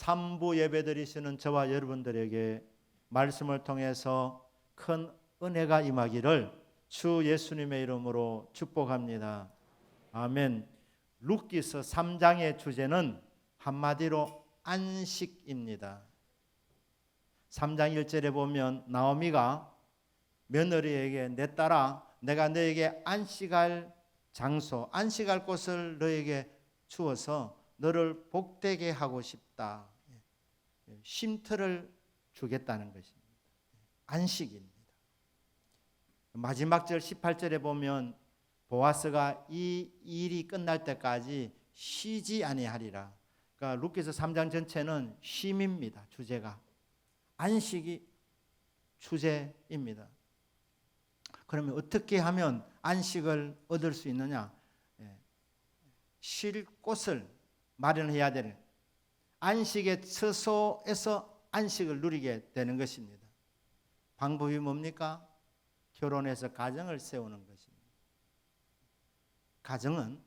3부 예배 드리시는 저와 여러분들에게 말씀을 통해서 큰 은혜가 임하기를 주 예수님의 이름으로 축복합니다. 아멘. 룻기서 3장의 주제는 한마디로 안식입니다. 3장 1절에 보면 나오미가 며느리에게 내 딸아 내가 너에게 안식할 장소, 안식할 곳을 너에게 주어서 너를 복되게 하고 싶다. 쉼터를 주겠다는 것입니다. 안식입니다. 마지막 절 18절에 보면 보아스가 이 일이 끝날 때까지 쉬지 아니하리라. 그러니까 룻기서 3장 전체는 쉼입니다. 주제가 안식이 주제입니다. 그러면 어떻게 하면 안식을 얻을 수 있느냐? 쉴 곳을 마련해야 되는 안식의 처소에서 안식을 누리게 되는 것입니다. 방법이 뭡니까? 결혼해서 가정을 세우는 것입니다. 가정은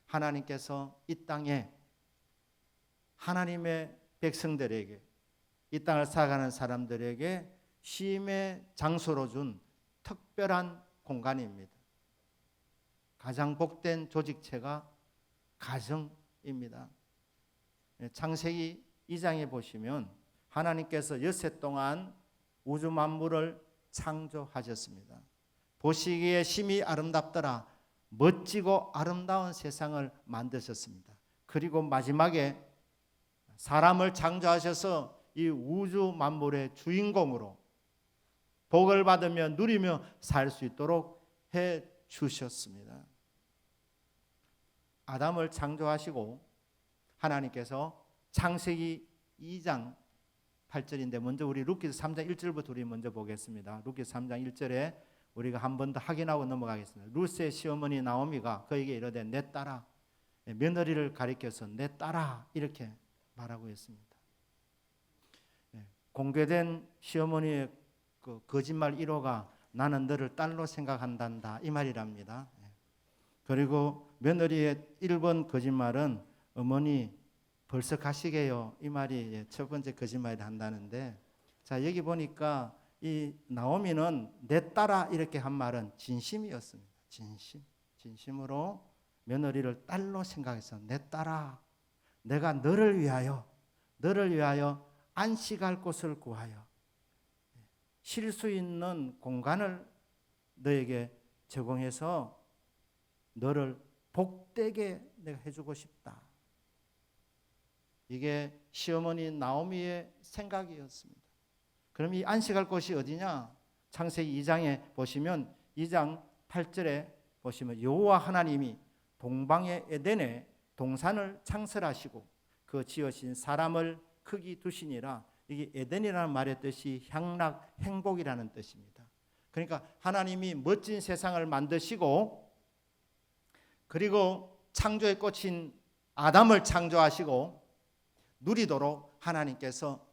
하나님께서 이 땅에 하나님의 백성들에게 이 땅을 살아가는 사람들에게 쉼의 장소로 준 특별한 공간입니다. 가장 복된 조직체가 가정입니다. 창세기 2장에 보시면 하나님께서 엿새 동안 우주 만물을 창조하셨습니다. 보시기에 심히 아름답더라. 멋지고 아름다운 세상을 만드셨습니다. 그리고 마지막에 사람을 창조하셔서 이 우주 만물의 주인공으로 복을 받으며 누리며 살 수 있도록 해 주셨습니다. 아담을 창조하시고 하나님께서 창세기 2장 8절인데 먼저 우리 룻기서 3장 1절부터 우리 먼저 보겠습니다. 룻기서 3장 1절에 우리가 한 번 더 확인하고 넘어가겠습니다. 룻의 시어머니 나오미가 그에게 이르되 내 딸아, 며느리를 가리켜서 내 딸아 이렇게 말하고 있습니다. 공개된 시어머니의 그 거짓말 1호가 나는 너를 딸로 생각한단다 이 말이랍니다. 그리고 며느리의 1번 거짓말은 어머니 벌써 가시게요 이 말이 첫 번째 거짓말이 한다는데, 자 여기 보니까 이 나오미는 내 딸아 이렇게 한 말은 진심이었습니다. 진심으로 며느리를 딸로 생각해서 내 딸아 내가 너를 위하여 안식할 곳을 구하여 쉴 수 있는 공간을 너에게 제공해서 너를 복되게 내가 해주고 싶다. 이게 시어머니 나오미의 생각이었습니다. 그럼 이 안식할 곳이 어디냐? 창세기 2장에 보시면 2장 8절에 보시면 여호와 하나님이 동방의 에덴에 동산을 창설하시고 그 지으신 사람을 크기 두시니라. 이게 에덴이라는 말의 뜻이 향락, 행복이라는 뜻입니다. 그러니까 하나님이 멋진 세상을 만드시고 그리고 창조에 꽂힌 아담을 창조하시고 누리도록 하나님께서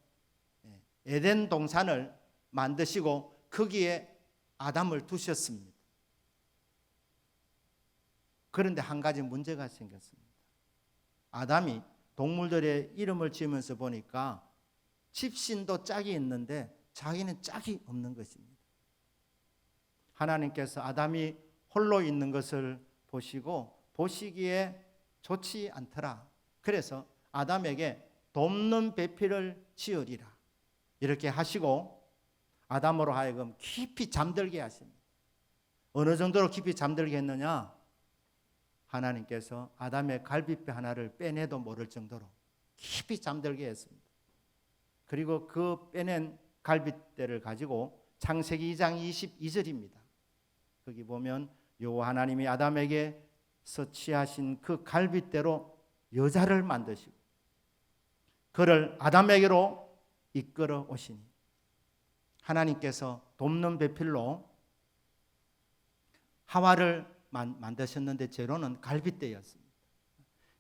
에덴 동산을 만드시고 거기에 아담을 두셨습니다. 그런데 한 가지 문제가 생겼습니다. 아담이 동물들의 이름을 지으면서 보니까 집신도 짝이 있는데 자기는 짝이 없는 것입니다. 하나님께서 아담이 홀로 있는 것을 보시고 보시기에 좋지 않더라. 그래서 아담에게 돕는 배필을 지으리라 이렇게 하시고 아담으로 하여금 깊이 잠들게 하십니다. 어느 정도로 깊이 잠들게 했느냐? 하나님께서 아담의 갈비뼈 하나를 빼내도 모를 정도로 깊이 잠들게 했습니다. 그리고 그 빼낸 갈비뼈를 가지고 창세기 2장 22절입니다. 거기 보면 여호와 하나님이 아담에게서 취하신 그 갈비뼈로 여자를 만드시고 그를 아담에게로 이끌어 오시니 하나님께서 돕는 배필로 하와를 만드셨는데 재료는 갈빗대였습니다.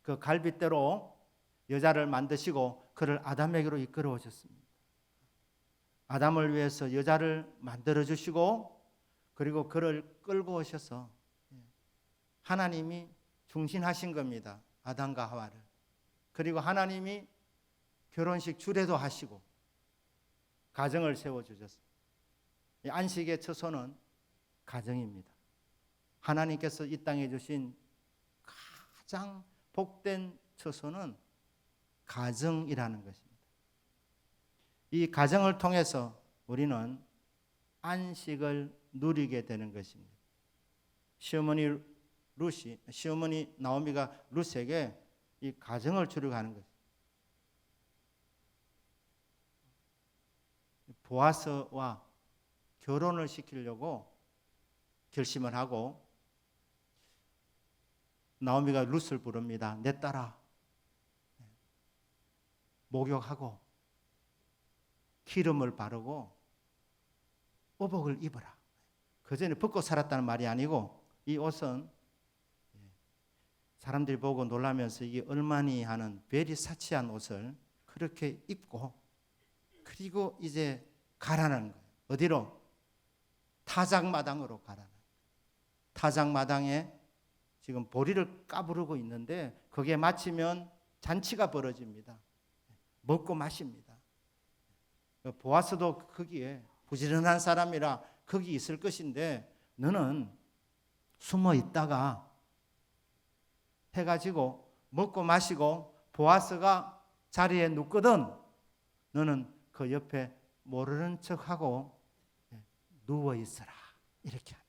그 갈빗대로 여자를 만드시고 그를 아담에게로 이끌어 오셨습니다. 아담을 위해서 여자를 만들어 주시고 그리고 그를 끌고 오셔서 하나님이 중신하신 겁니다. 아담과 하와를. 그리고 하나님이 결혼식 주례도 하시고 가정을 세워주셨습니다. 이 안식의 처소는 가정입니다. 하나님께서 이 땅에 주신 가장 복된 처소는 가정이라는 것입니다. 이 가정을 통해서 우리는 안식을 누리게 되는 것입니다. 시어머니 나오미가 룻에게 이 가정을 주려고 하는 것입니다. 보아스와 결혼을 시키려고 결심을 하고 나오미가 룻을 부릅니다. 내 딸아, 목욕하고 기름을 바르고 오복을 입어라. 그전에 벗고 살았다는 말이 아니고 이 옷은 사람들이 보고 놀라면서 이게 얼마니 하는 베리사치한 옷을 그렇게 입고 그리고 이제 가라는 거예요. 어디로? 타작마당으로 가라는 거예요. 타작마당에 지금 보리를 까부르고 있는데 거기에 마치면 잔치가 벌어집니다. 먹고 마십니다. 보아스도 거기에 부지런한 사람이라 거기 있을 것인데 너는 숨어 있다가 해가지고 먹고 마시고 보아스가 자리에 눕거든 너는 그 옆에 모르는 척하고 누워 있어라. 이렇게 하는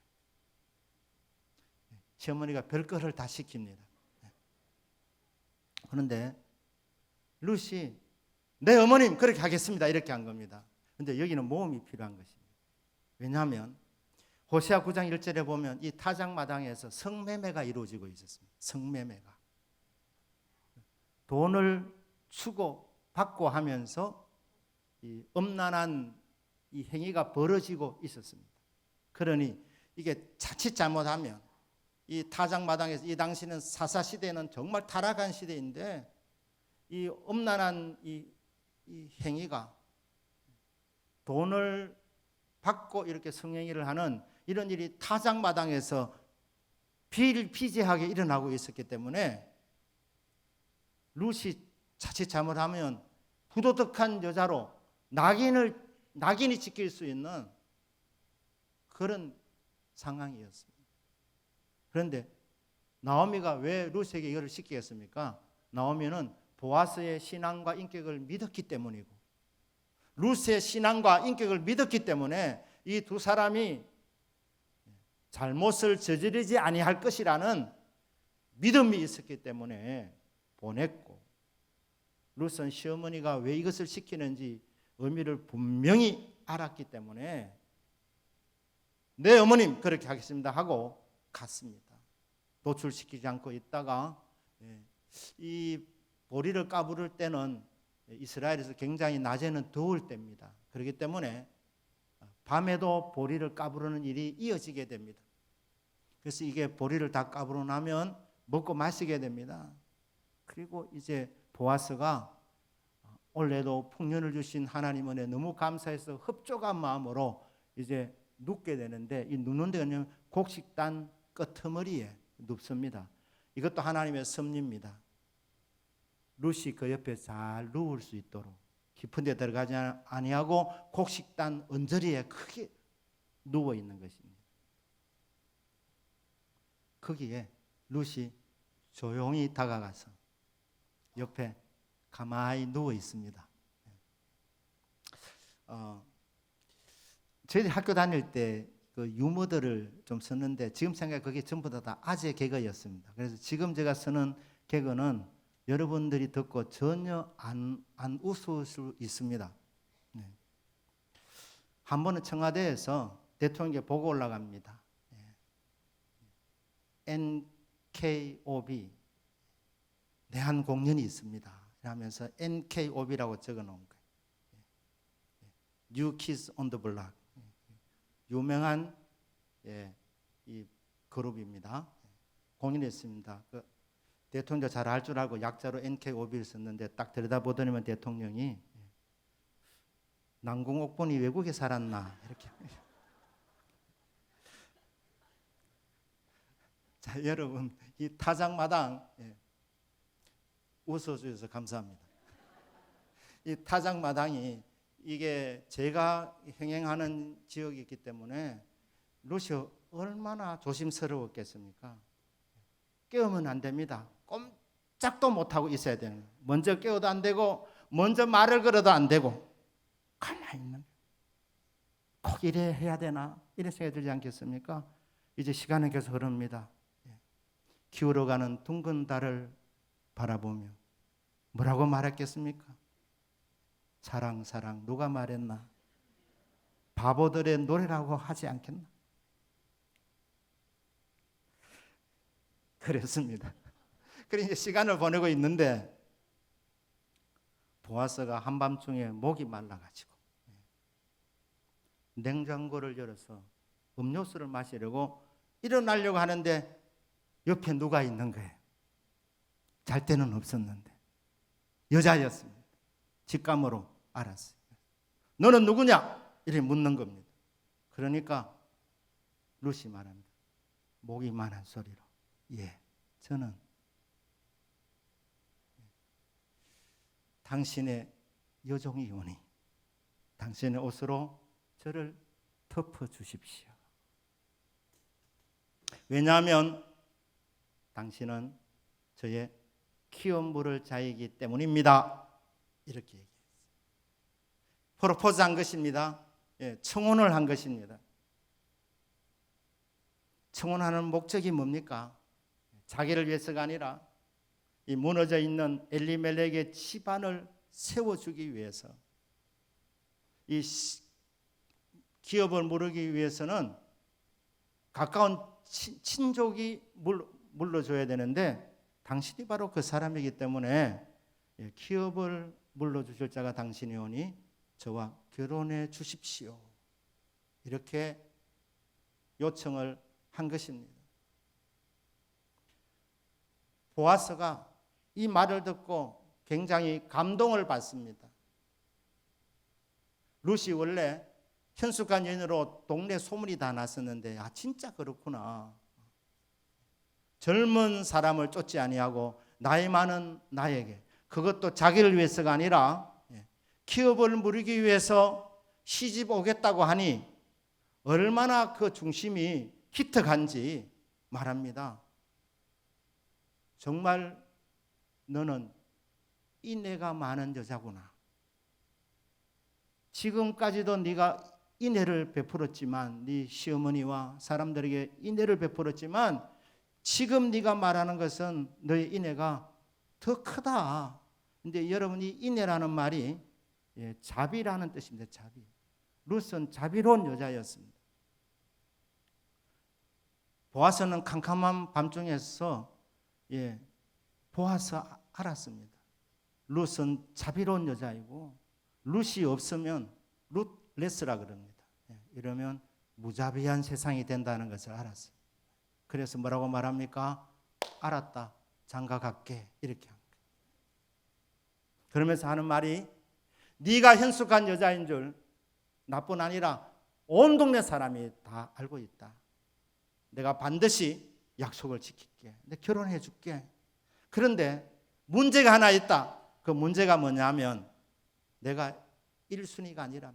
거예요. 시어머니가 별거를 다 시킵니다. 그런데 룻이 네 어머님 그렇게 하겠습니다. 이렇게 한 겁니다. 그런데 여기는 모험이 필요한 것입니다. 왜냐하면 호세아 9장 1절에 보면 이 타작마당에서 성매매가 이루어지고 있었습니다. 성매매가. 돈을 주고 받고 하면서 이 음란한 이 행위가 벌어지고 있었습니다. 그러니 이게 자칫 잘못하면 이 타작마당에서 이 당시는 사사시대는 정말 타락한 시대인데 이 음란한 이 행위가 돈을 받고 이렇게 성행위를 하는 이런 일이 타작마당에서 비일비재하게 일어나고 있었기 때문에 룻이 자칫 잘못하면 부도덕한 여자로 낙인이 찍힐 수 있는 그런 상황이었습니다. 그런데 나오미가 왜 룻에게 이걸 시키겠습니까? 나오미는 보아스의 신앙과 인격을 믿었기 때문이고 룻의 신앙과 인격을 믿었기 때문에 이 두 사람이 잘못을 저지르지 아니할 것이라는 믿음이 있었기 때문에 보냈고 룻은 시어머니가 왜 이것을 시키는지 의미를 분명히 알았기 때문에 네 어머님 그렇게 하겠습니다 하고 갔습니다. 노출시키지 않고 있다가 이 보리를 까부를 때는 이스라엘에서 굉장히 낮에는 더울 때입니다. 그렇기 때문에 밤에도 보리를 까부르는 일이 이어지게 됩니다. 그래서 이게 보리를 다 까부르고 나면 먹고 마시게 됩니다. 그리고 이제 보아스가 올해도 풍년을 주신 하나님 은혜 너무 감사해서 흡족한 마음으로 이제 눕게 되는데 이 눕는 데는 곡식단 끄트머리에 눕습니다. 이것도 하나님의 섭리입니다. 룻이 그 옆에 잘 누울 수 있도록 깊은 데 들어가지 아니하고 곡식단 언저리에 크게 누워 있는 것입니다. 거기에 룻이 조용히 다가가서 옆에 가만히 누워 있습니다. 저희들이 학교 다닐 때 그 유머들을 좀 썼는데 지금 생각해 그게 전부 다 아재 개그였습니다. 그래서 지금 제가 쓰는 개그는 여러분들이 듣고 전혀 안 웃을 수 있습니다. 한 번은 청와대에서 대통령에게 보고 올라갑니다. NKOB 내한공연이 있습니다. 하면서 NKOB라고 적어놓은 거예요. New Kids on the Block. 유명한 이 그룹입니다. 공연했습니다. 그 대통령도 잘 알 줄 알고 약자로 NKOB를 썼는데 딱 들여다보더니만 대통령이 남궁옥분이 외국에 살았나 이렇게. 자 여러분 이 타작마당 웃어주셔서 감사합니다. 이 타작마당이 이게 제가 행행하는 지역이기 때문에 룻이 얼마나 조심스러웠겠습니까? 깨우면 안 됩니다. 꼼짝도 못하고 있어야 되는 거예요. 먼저 깨워도 안 되고 먼저 말을 걸어도 안 되고 가만히 있는 거예요. 꼭 이래 해야 되나 이런 생각이 들지 않겠습니까? 이제 시간은 계속 흐릅니다. 기울어가는 둥근 달을 바라보며 뭐라고 말했겠습니까? 사랑 사랑 누가 말했나? 바보들의 노래라고 하지 않겠나? 그랬습니다. 그래서 이제 시간을 보내고 있는데 보아스가 한밤중에 목이 말라가지고 냉장고를 열어서 음료수를 마시려고 일어나려고 하는데 옆에 누가 있는 거예요. 잘 때는 없었는데 여자였습니다. 직감으로 알았어요. 너는 누구냐? 이렇게 묻는 겁니다. 그러니까 룻이 말합니다. 목이 만한 소리로 예, 저는 당신의 여종이오니 당신의 옷으로 저를 덮어 주십시오. 왜냐하면 당신은 저의 키운 물을 자이기 때문입니다. 이렇게 얘기했어요. 프로포즈한 것입니다. 예, 청혼을 한 것입니다. 청혼하는 목적이 뭡니까? 자기를 위해서가 아니라 이 무너져 있는 엘리멜렉의 집안을 세워주기 위해서, 이 기업을 물기 위해서는 가까운 친족이 물러줘야 되는데 당신이 바로 그 사람이기 때문에 기업을 물러주실 자가 당신이오니 저와 결혼해 주십시오. 이렇게 요청을 한 것입니다. 보아스가 이 말을 듣고 굉장히 감동을 받습니다. 룻이 원래 현숙한 여인으로 동네 소문이 다 났었는데 진짜 그렇구나. 젊은 사람을 쫓지 아니하고 나이 많은 나에게, 그것도 자기를 위해서가 아니라 기업을 누리기 위해서 시집 오겠다고 하니 얼마나 그 중심이 기특한지 말합니다. 정말 너는 인애가 많은 여자구나. 지금까지도 네가 인애를 베풀었지만, 네 시어머니와 사람들에게 인애를 베풀었지만 지금 네가 말하는 것은 너의 인애가 더 크다. 근데 여러분이 인애라는 말이 자비라는 뜻입니다. 자비. 룻은 자비로운 여자였습니다. 보아스는 캄캄한 밤중에서 보아서 알았습니다. 룻은 자비로운 여자이고 룻이 없으면 룻레스라 그럽니다. 이러면 무자비한 세상이 된다는 것을 알았어요. 그래서 뭐라고 말합니까? 알았다. 장가 갈게. 이렇게 합니다. 그러면서 하는 말이 네가 현숙한 여자인 줄 나뿐 아니라 온 동네 사람이 다 알고 있다. 내가 반드시 약속을 지킬게. 내가 결혼해 줄게. 그런데 문제가 하나 있다. 그 문제가 뭐냐면 내가 1순위가 아니라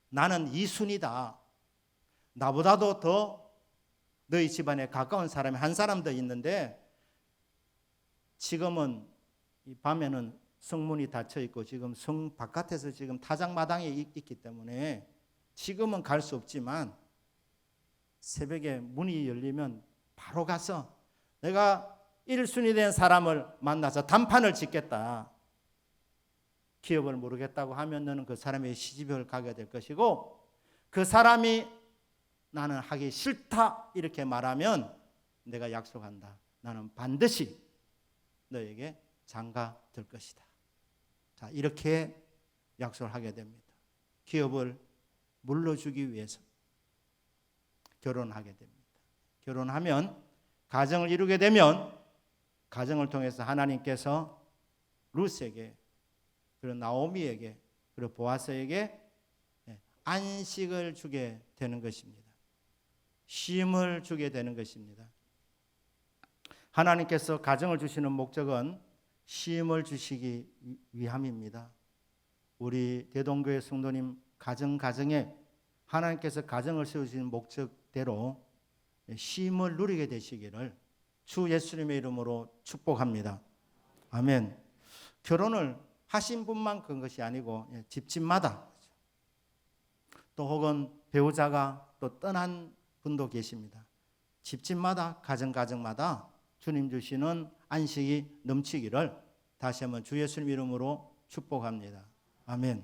나는 2순위다. 나보다도 더 너희 집안에 가까운 사람이 한 사람 더 있는데 지금은 이 밤에는 성문이 닫혀 있고 지금 성 바깥에서 지금 타작마당에 있기 때문에 지금은 갈 수 없지만 새벽에 문이 열리면 바로 가서 내가 1순위 된 사람을 만나서 단판을 짓겠다. 기업을 모르겠다고 하면 너는 그 사람의 시집을 가게 될 것이고 그 사람이 나는 하기 싫다 이렇게 말하면 내가 약속한다. 나는 반드시 너에게 장가 들 것이다. 자, 이렇게 약속을 하게 됩니다. 기업을 물러주기 위해서 결혼하게 됩니다. 결혼하면 가정을 이루게 되면 가정을 통해서 하나님께서 룻에게 그리고 나오미에게 그리고 보아스에게 안식을 주게 되는 것입니다. 쉼을 주게 되는 것입니다. 하나님께서 가정을 주시는 목적은 쉼을 주시기 위함입니다. 우리 대동교회 성도님 가정에 하나님께서 가정을 세우시는 목적대로 쉼을 누리게 되시기를 주 예수님의 이름으로 축복합니다. 아멘. 결혼을 하신 분만 그런 것이 아니고 집집마다 또 혹은 배우자가 또 떠난 분도 계십니다. 집집마다 가정마다 주님 주시는 안식이 넘치기를 다시 한번 주 예수님 이름으로 축복합니다. 아멘.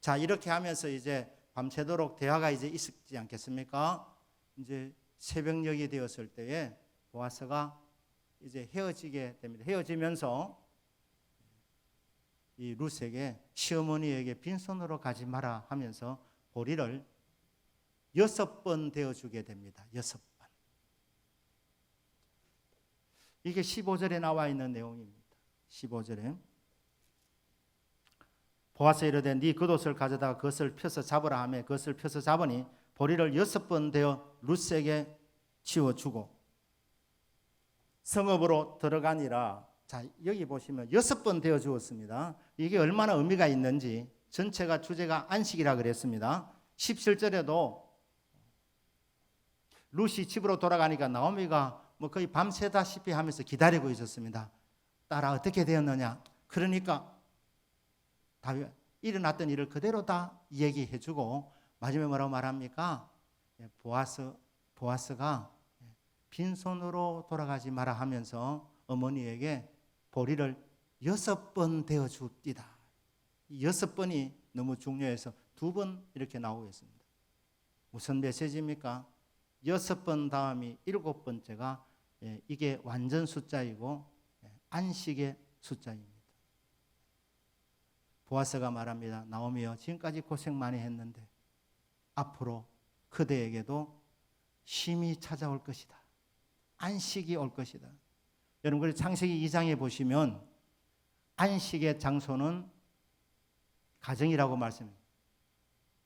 자, 이렇게 하면서 이제 밤새도록 대화가 이제 있지 않겠습니까? 이제 새벽녘이 되었을 때에 보아스가 이제 헤어지게 됩니다. 헤어지면서 이 룻에게 시어머니에게 빈손으로 가지 마라 하면서 보리를 6번 되어주게 됩니다. 6번. 이게 15절에 나와 있는 내용입니다. 15절에 보아스 이르되 네 겉옷을 가져다가 그것을 펴서 잡으라 하며 그것을 펴서 잡으니 보리를 6번 되어 룻에게 치워주고 성읍으로 들어가니라. 자, 여기 보시면 6번 되어 주었습니다. 이게 얼마나 의미가 있는지 전체가 주제가 안식이라 그랬습니다. 17절에도 룻이 집으로 돌아가니까 나오미가 뭐 거의 밤새다시피 하면서 기다리고 있었습니다. 딸아 어떻게 되었느냐. 그러니까 일어났던 일을 그대로 다 얘기해 주고 마지막에 뭐라고 말합니까? 보아스가 빈손으로 돌아가지 마라 하면서 어머니에게 보리를 6번 되어 줍디다. 6번이 너무 중요해서 2번 이렇게 나오고 있습니다. 무슨 메시지입니까? 6번 다음이 7번째가 이게 완전 숫자이고 안식의 숫자입니다. 보아스가 말합니다. 나오미여 지금까지 고생 많이 했는데 앞으로 그대에게도 쉼이 찾아올 것이다. 안식이 올 것이다. 여러분 창세기 2장에 보시면 안식의 장소는 가정이라고 말씀합니다.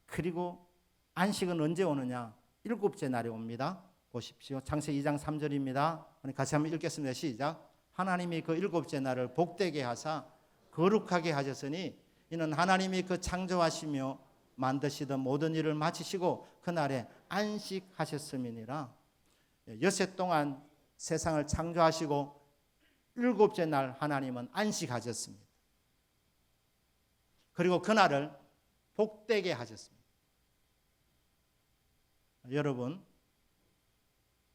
그리고 안식은 언제 오느냐? 7째 날이 옵니다. 보십시오. 창세기 2장 3절입니다. 같이 한번 읽겠습니다. 시작. 하나님이 그 7째 날을 복되게 하사 거룩하게 하셨으니 이는 하나님이 그 창조하시며 만드시던 모든 일을 마치시고 그날에 안식하셨음이니라. 엿새 동안 세상을 창조하시고 7째 날 하나님은 안식하셨습니다. 그리고 그날을 복되게 하셨습니다. 여러분,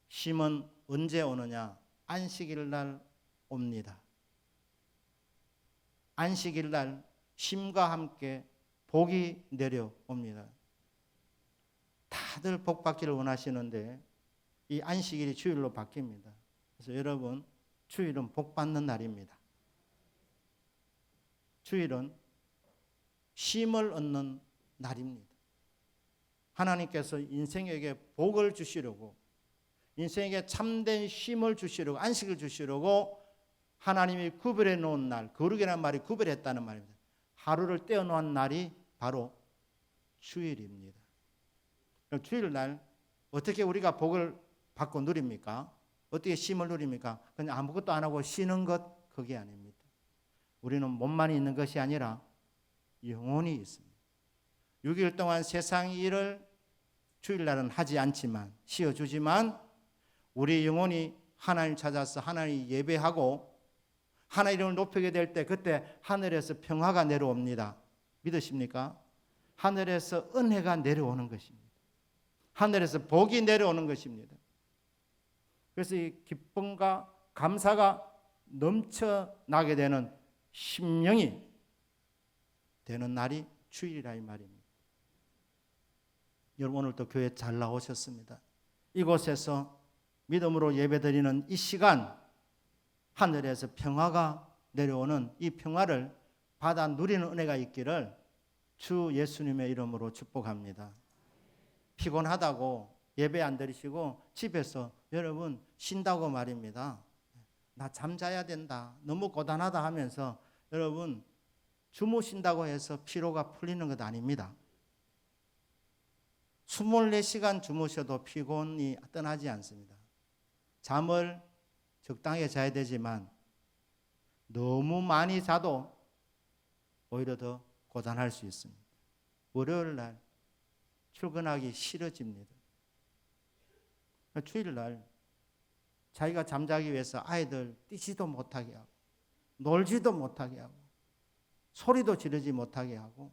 쉼은 언제 오느냐? 안식일 날 옵니다. 안식일 날 쉼과 함께 복이 내려옵니다. 다들 복 받기를 원하시는데 이 안식일이 주일로 바뀝니다. 그래서 여러분, 주일은 복 받는 날입니다. 주일은 쉼을 얻는 날입니다. 하나님께서 인생에게 복을 주시려고, 인생에게 참된 쉼을 주시려고, 안식을 주시려고 하나님이 구별해 놓은 날, 거룩이라는 말이 구별했다는 말입니다. 하루를 떼어놓은 날이 바로 주일입니다. 주일날 어떻게 우리가 복을 받고 누립니까? 어떻게 쉼을 누립니까? 그냥 아무것도 안 하고 쉬는 것, 그게 아닙니다. 우리는 몸만 있는 것이 아니라 영혼이 있습니다. 6일 동안 세상 일을 주일날은 하지 않지만, 쉬어주지만 우리 영혼이 하나님 찾아서 하나님 예배하고 하나님 이름을 높이게 될 때 그때 하늘에서 평화가 내려옵니다. 믿으십니까? 하늘에서 은혜가 내려오는 것입니다. 하늘에서 복이 내려오는 것입니다. 그래서 이 기쁨과 감사가 넘쳐나게 되는 심령이 되는 날이 주일이라 이 말입니다. 여러분 오늘도 교회 잘 나오셨습니다. 이곳에서 믿음으로 예배드리는 이 시간, 하늘에서 평화가 내려오는 이 평화를 받아 누리는 은혜가 있기를 주 예수님의 이름으로 축복합니다. 피곤하다고 예배 안 드리시고 집에서 여러분 쉰다고 말입니다. 나 잠자야 된다, 너무 고단하다 하면서 여러분 주무신다고 해서 피로가 풀리는 것 아닙니다. 24시간 주무셔도 피곤이 떠나지 않습니다. 잠을 적당히 자야 되지만 너무 많이 자도 오히려 더 고단할 수 있습니다. 월요일 날 출근하기 싫어집니다. 주일 날 자기가 잠자기 위해서 아이들 뛰지도 못하게 하고 놀지도 못하게 하고 소리도 지르지 못하게 하고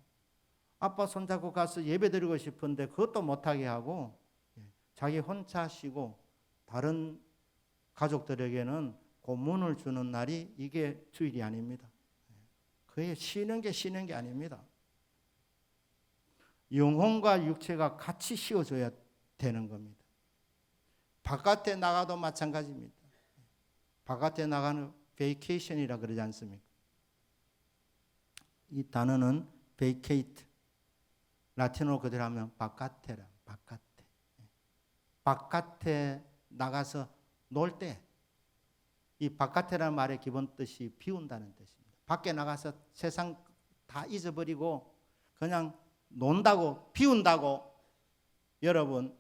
아빠 손잡고 가서 예배 드리고 싶은데 그것도 못하게 하고 자기 혼자 쉬고 다른 가족들에게는 고문을 주는 날이 이게 주일이 아닙니다. 그게 쉬는 게 아닙니다. 영혼과 육체가 같이 쉬어줘야 되는 겁니다. 바깥에 나가도 마찬가지입니다. 바깥에 나가는 베이케이션이라 그러지 않습니까? 이 단어는 vacate, 라틴어로 그대로 하면 바깥에라, 바깥에. 바깥에 나가서 놀 때, 이 바깥에라는 말의 기본 뜻이 비운다는 뜻입니다. 밖에 나가서 세상 다 잊어버리고 그냥 논다고, 비운다고 여러분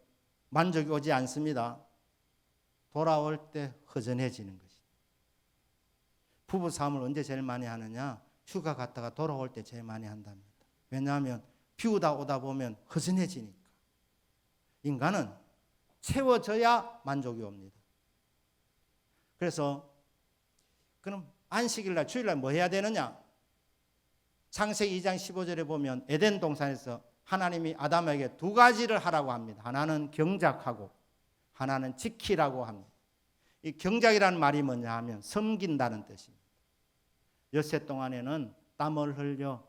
만족이 오지 않습니다. 돌아올 때 허전해지는 것입니다. 부부싸움을 언제 제일 많이 하느냐? 휴가 갔다가 돌아올 때 제일 많이 한답니다. 왜냐하면 비우다 오다 보면 허전해지니까. 인간은 채워져야 만족이 옵니다. 그래서 그럼 안식일날 주일날 뭐 해야 되느냐? 창세기 2장 15절에 보면 에덴 동산에서 하나님이 아담에게 두 가지를 하라고 합니다. 하나는 경작하고 하나는 지키라고 합니다. 이 경작이라는 말이 뭐냐 하면 섬긴다는 뜻입니다. 엿새 동안에는 땀을 흘려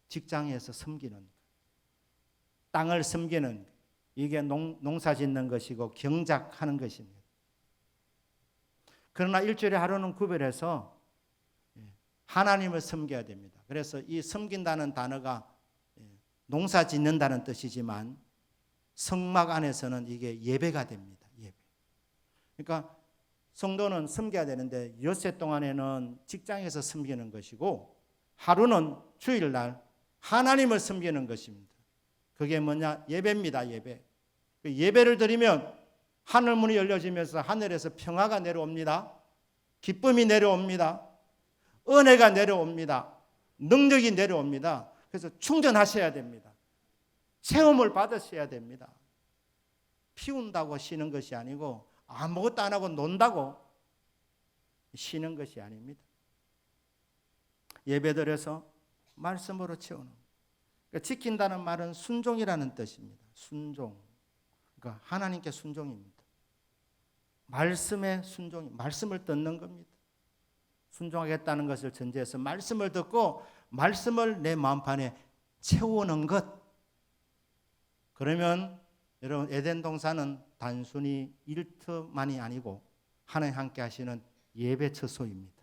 직장에서 섬기는 것, 땅을 섬기는 것, 이게 농사 짓는 것이고 경작하는 것입니다. 그러나 일주일에 하루는 구별해서 하나님을 섬겨야 됩니다. 그래서 이 섬긴다는 단어가 농사 짓는다는 뜻이지만 성막 안에서는 이게 예배가 됩니다. 예배. 그러니까 성도는 섬겨야 되는데 엿새 동안에는 직장에서 섬기는 것이고 하루는 주일날 하나님을 섬기는 것입니다. 그게 뭐냐? 예배입니다. 예배. 예배를 드리면 하늘 문이 열려지면서 하늘에서 평화가 내려옵니다. 기쁨이 내려옵니다. 은혜가 내려옵니다. 능력이 내려옵니다. 그래서 충전하셔야 됩니다. 체험을 받으셔야 됩니다. 피운다고 쉬는 것이 아니고 아무것도 안 하고 논다고 쉬는 것이 아닙니다. 예배드려서 말씀으로 채우는. 그러니까 지킨다는 말은 순종이라는 뜻입니다. 순종. 그러니까 하나님께 순종입니다. 말씀에 순종이, 말씀을 듣는 겁니다. 순종하겠다는 것을 전제해서 말씀을 듣고 말씀을 내 마음판에 채우는 것. 그러면 여러분 에덴 동산은 단순히 일터만이 아니고 하나님 함께 하시는 예배 처소입니다.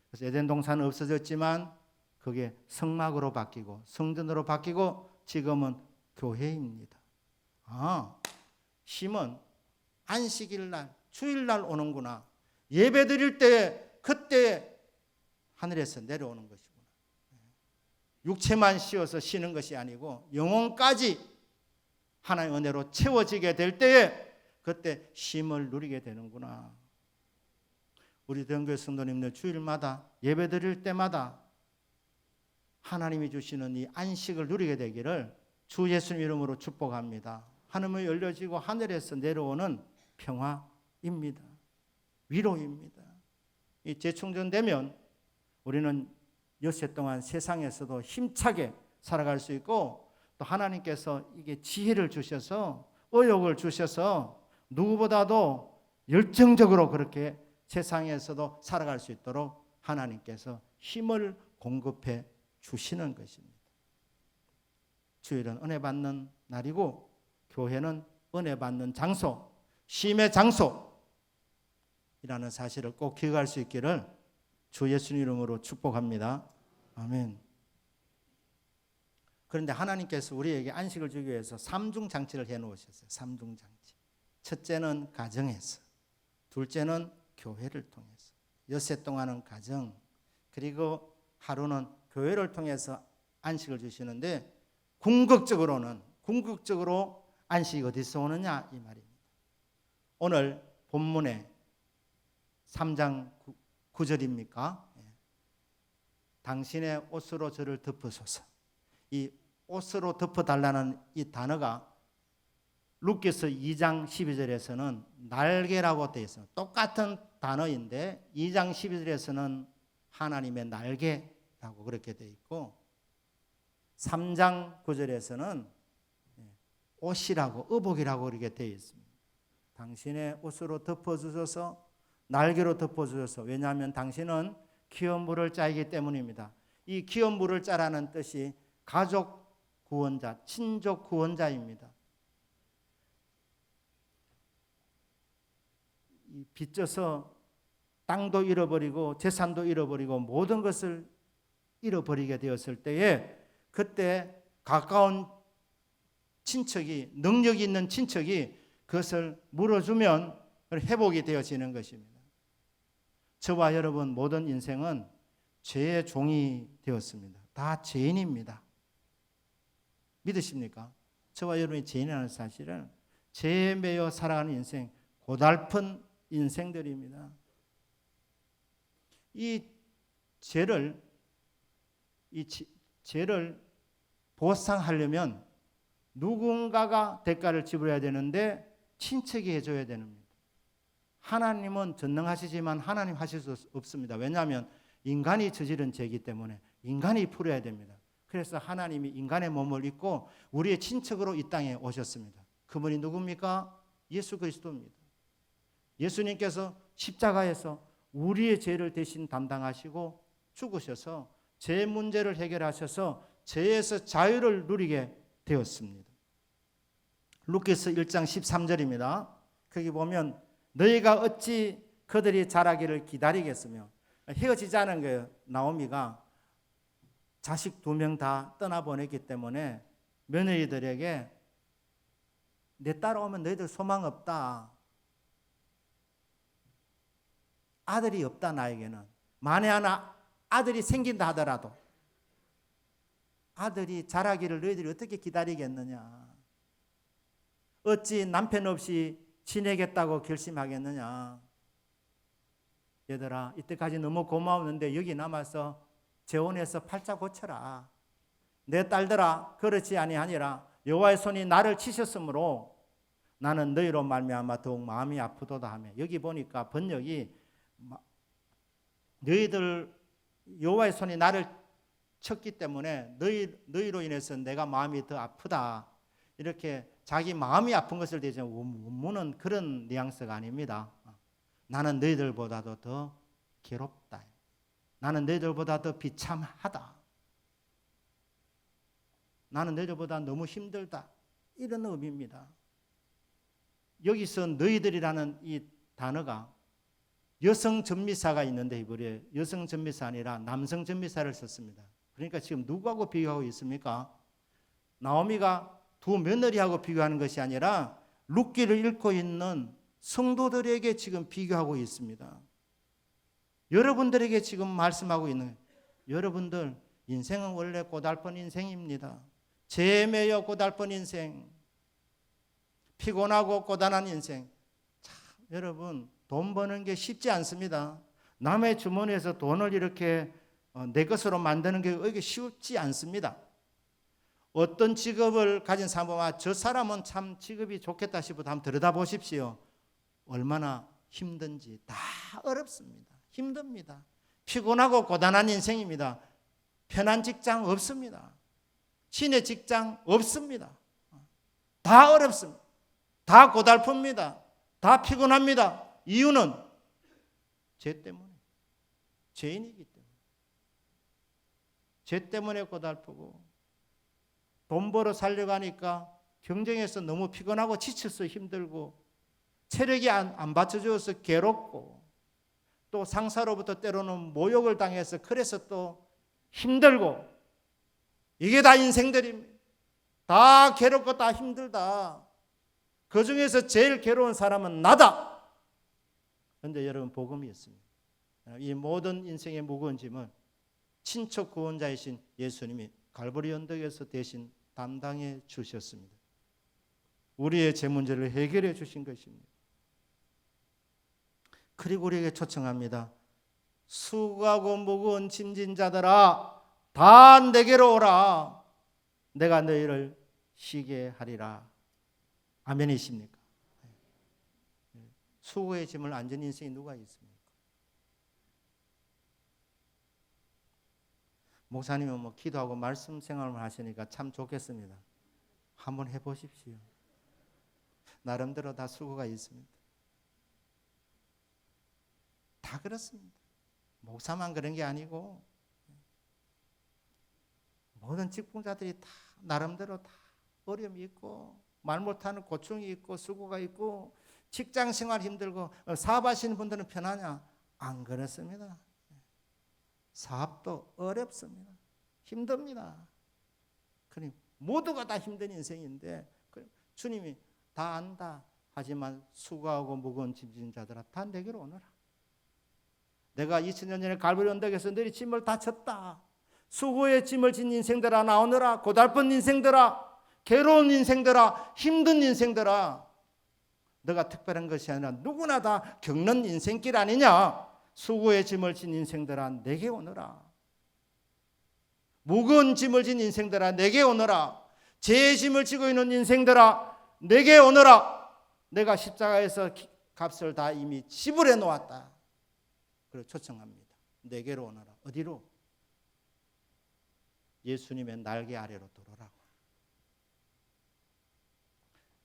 그래서 에덴 동산은 없어졌지만 그게 성막으로 바뀌고 성전으로 바뀌고 지금은 교회입니다. 쉼은 안식일 날, 주일 날 오는구나. 예배 드릴 때 그때 하늘에서 내려오는 것이구나. 육체만 쉬어서 쉬는 것이 아니고 영혼까지 하나의 은혜로 채워지게 될 때에 그때 쉼을 누리게 되는구나. 우리 대형교회 성도님들 주일마다 예배 드릴 때마다 하나님이 주시는 이 안식을 누리게 되기를 주 예수님 이름으로 축복합니다. 하늘이 열려지고 하늘에서 내려오는 평화입니다. 위로입니다. 이 재충전되면 우리는 엿새 동안 세상에서도 힘차게 살아갈 수 있고 또 하나님께서 이게 지혜를 주셔서 의욕을 주셔서 누구보다도 열정적으로 그렇게 세상에서도 살아갈 수 있도록 하나님께서 힘을 공급해 주시는 것입니다. 주일은 은혜 받는 날이고 교회는 은혜 받는 장소, 쉼의 장소이라는 사실을 꼭 기억할 수 있기를 주 예수님 이름으로 축복합니다. 아멘. 그런데 하나님께서 우리에게 안식을 주기 위해서 삼중장치를 해놓으셨어요. 삼중장치. 첫째는 가정에서, 둘째는 교회를 통해서, 엿새 동안은 가정, 그리고 하루는 교회를 통해서 안식을 주시는데 궁극적으로 안식이 어디서 오느냐 이 말입니다. 오늘 본문에 3장 9절입니까? 당신의 옷으로 저를 덮으소서. 이 옷으로 덮어달라는 이 단어가 룻기서 2장 12절에서는 날개라고 되어 있어요. 똑같은 단어인데 2장 12절에서는 하나님의 날개라고 그렇게 되어 있고 3장 9절에서는 옷이라고 의복이라고 이렇게 되어 있습니다. 당신의 옷으로 덮어주셔서 날개로 덮어주셔서 왜냐하면 당신은 귀한 물을 짜이기 때문입니다. 이 귀한 물을 짜라는 뜻이 가족 구원자, 친족 구원자입니다. 빚져서 땅도 잃어버리고 재산도 잃어버리고 모든 것을 잃어버리게 되었을 때에 그때 가까운 친척이 능력이 있는 친척이 그것을 물어주면 회복이 되어지는 것입니다. 저와 여러분 모든 인생은 죄의 종이 되었습니다. 다 죄인입니다. 믿으십니까? 저와 여러분이 죄인이라는 사실은 죄에 매여 살아가는 인생, 고달픈 인생들입니다. 이 죄를 보상하려면 누군가가 대가를 지불해야 되는데 친척이 해줘야 됩니다. 하나님은 전능하시지만 하나님 하실 수 없습니다. 왜냐하면 인간이 저지른 죄이기 때문에 인간이 풀어야 됩니다. 그래서 하나님이 인간의 몸을 입고 우리의 친척으로 이 땅에 오셨습니다. 그분이 누굽니까? 예수 그리스도입니다. 예수님께서 십자가에서 우리의 죄를 대신 담당하시고 죽으셔서 죄 문제를 해결하셔서 죄에서 자유를 누리게 되었습니다. 룻기서 1장 13절입니다. 거기 보면 너희가 어찌 그들이 자라기를 기다리겠으며 헤어지자는 거예요. 나오미가 자식 2명 다 떠나보냈기 때문에 며느리들에게 내 따라오면 너희들 소망 없다. 아들이 없다 나에게는. 만에 하나 아들이 생긴다 하더라도 아들이 자라기를 너희들이 어떻게 기다리겠느냐. 어찌 남편 없이 지내겠다고 결심하겠느냐. 얘들아 이때까지 너무 고마웠는데 여기 남아서 재혼해서 팔자 고쳐라. 내 딸들아 그렇지 아니하니라. 여호와의 손이 나를 치셨으므로 나는 너희로 말미암아 더욱 마음이 아프도다 하며 여기 보니까 번역이 너희들 여호와의 손이 나를 쳤기 때문에 너희로 인해서 내가 마음이 더 아프다. 이렇게 자기 마음이 아픈 것을 대신 원문은 그런 뉘앙스가 아닙니다. 나는 너희들보다도 더 괴롭다. 나는 너희들보다 더 비참하다. 나는 너희들보다 너무 힘들다. 이런 의미입니다. 여기서 너희들이라는 이 단어가 여성 전미사가 있는데 이번에 여성 전미사 아니라 남성 전미사를 썼습니다. 그러니까 지금 누구하고 비교하고 있습니까? 나오미가 두 며느리하고 비교하는 것이 아니라 룻기를 읽고 있는 성도들에게 지금 비교하고 있습니다. 여러분들에게 지금 말씀하고 있는 거예요. 여러분들 인생은 원래 고달픈 인생입니다. 죄에 매여 고달픈 인생, 피곤하고 고단한 인생. 참, 여러분 돈 버는 게 쉽지 않습니다. 남의 주머니에서 돈을 이렇게 내 것으로 만드는 게 이게 쉽지 않습니다. 어떤 직업을 가진 사람은 저 사람은 참 직업이 좋겠다 싶어도 한번 들여다보십시오. 얼마나 힘든지. 다 어렵습니다. 힘듭니다. 피곤하고 고단한 인생입니다. 편한 직장 없습니다. 신의 직장 없습니다. 다 어렵습니다. 다 고달픕니다. 다 피곤합니다. 이유는 죄 때문에. 죄인이기 때문에. 죄 때문에 고달프고 돈 벌어 살려가니까 경쟁에서 너무 피곤하고 지쳐서 힘들고 체력이 안 받쳐줘서 괴롭고 또 상사로부터 때로는 모욕을 당해서 그래서 또 힘들고 이게 다 인생들입니다. 다 괴롭고 다 힘들다. 그중에서 제일 괴로운 사람은 나다. 그런데 여러분 복음이 있습니다. 이 모든 인생의 무거운 짐은 친척 구원자이신 예수님이 갈보리 언덕에서 대신 담당해 주셨습니다. 우리의 죄 문제를 해결해 주신 것입니다. 그리고 우리에게 초청합니다. 수고하고 무거운 짐진 자들아 다 내게로 오라. 내가 너희를 쉬게 하리라. 아멘이십니까? 수고의 짐을 안 진 인생이 누가 있습니까? 목사님은 뭐 기도하고 말씀 생활을 하시니까 참 좋겠습니다. 한번 해보십시오. 나름대로 다 수고가 있습니다. 다 그렇습니다. 목사만 그런 게 아니고 모든 직분자들이 다 나름대로 다 어려움이 있고 말 못하는 고충이 있고 수고가 있고 직장 생활 힘들고 사업하시는 분들은 편하냐? 안 그렇습니다. 사업도 어렵습니다. 힘듭니다. 그러니 모두가 다 힘든 인생인데 주님이 다 안다. 하지만 수고하고 무거운 짐진 자들아 다 내게로 오너라. 내가 2000년 전에 갈보리 언덕에서 너희 짐을 다 졌다. 수고의 짐을 진 인생들아 나오너라. 고달픈 인생들아, 괴로운 인생들아, 힘든 인생들아. 너가 특별한 것이 아니라 누구나 다 겪는 인생길 아니냐. 수고의 짐을 진 인생들아 내게 오너라. 무거운 짐을 진 인생들아 내게 오너라. 죄의 짐을 지고 있는 인생들아 내게 오너라. 내가 십자가에서 값을 다 이미 지불해 놓았다. 그리고 초청합니다. 내게로 오너라. 어디로? 예수님의 날개 아래로 들어오라고.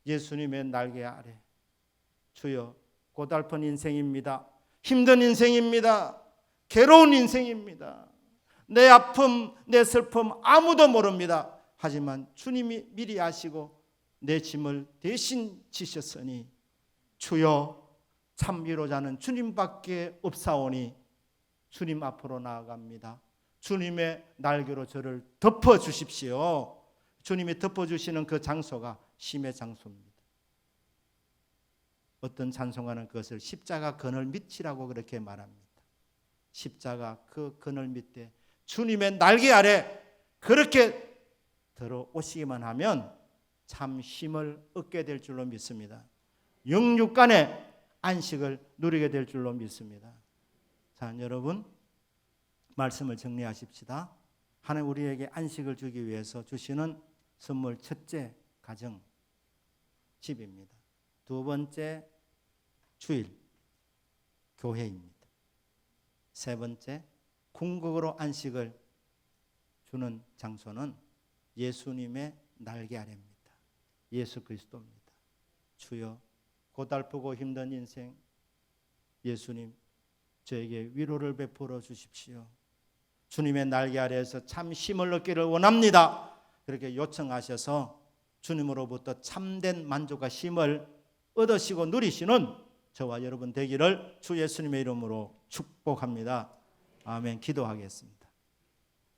예수님의 날개 아래. 주여 고달픈 인생입니다. 힘든 인생입니다. 괴로운 인생입니다. 내 아픔, 내 슬픔 아무도 모릅니다. 하지만 주님이 미리 아시고 내 짐을 대신 지셨으니 주여 참 위로자는 주님밖에 없사오니 주님 앞으로 나아갑니다. 주님의 날개로 저를 덮어주십시오. 주님이 덮어주시는 그 장소가 쉼의 장소입니다. 어떤 찬송가는 그것을 십자가 그늘 밑이라고 그렇게 말합니다. 십자가 그 그늘 밑에 주님의 날개 아래 그렇게 들어오시기만 하면 참 쉼을 얻게 될 줄로 믿습니다. 영육간의 안식을 누리게 될 줄로 믿습니다. 자, 여러분 말씀을 정리하십시다. 하나님 우리에게 안식을 주기 위해서 주시는 선물 첫째 가정 집입니다. 두 번째 주일 교회입니다. 세 번째 궁극으로 안식을 주는 장소는 예수님의 날개 아래입니다. 예수 그리스도입니다. 주여 고달프고 힘든 인생 예수님 저에게 위로를 베풀어 주십시오. 주님의 날개 아래에서 참 쉼을 얻기를 원합니다. 그렇게 요청하셔서 주님으로부터 참된 만족과 쉼을 얻으시고 누리시는 저와 여러분 되기를 주 예수님의 이름으로 축복합니다. 아멘. 기도하겠습니다.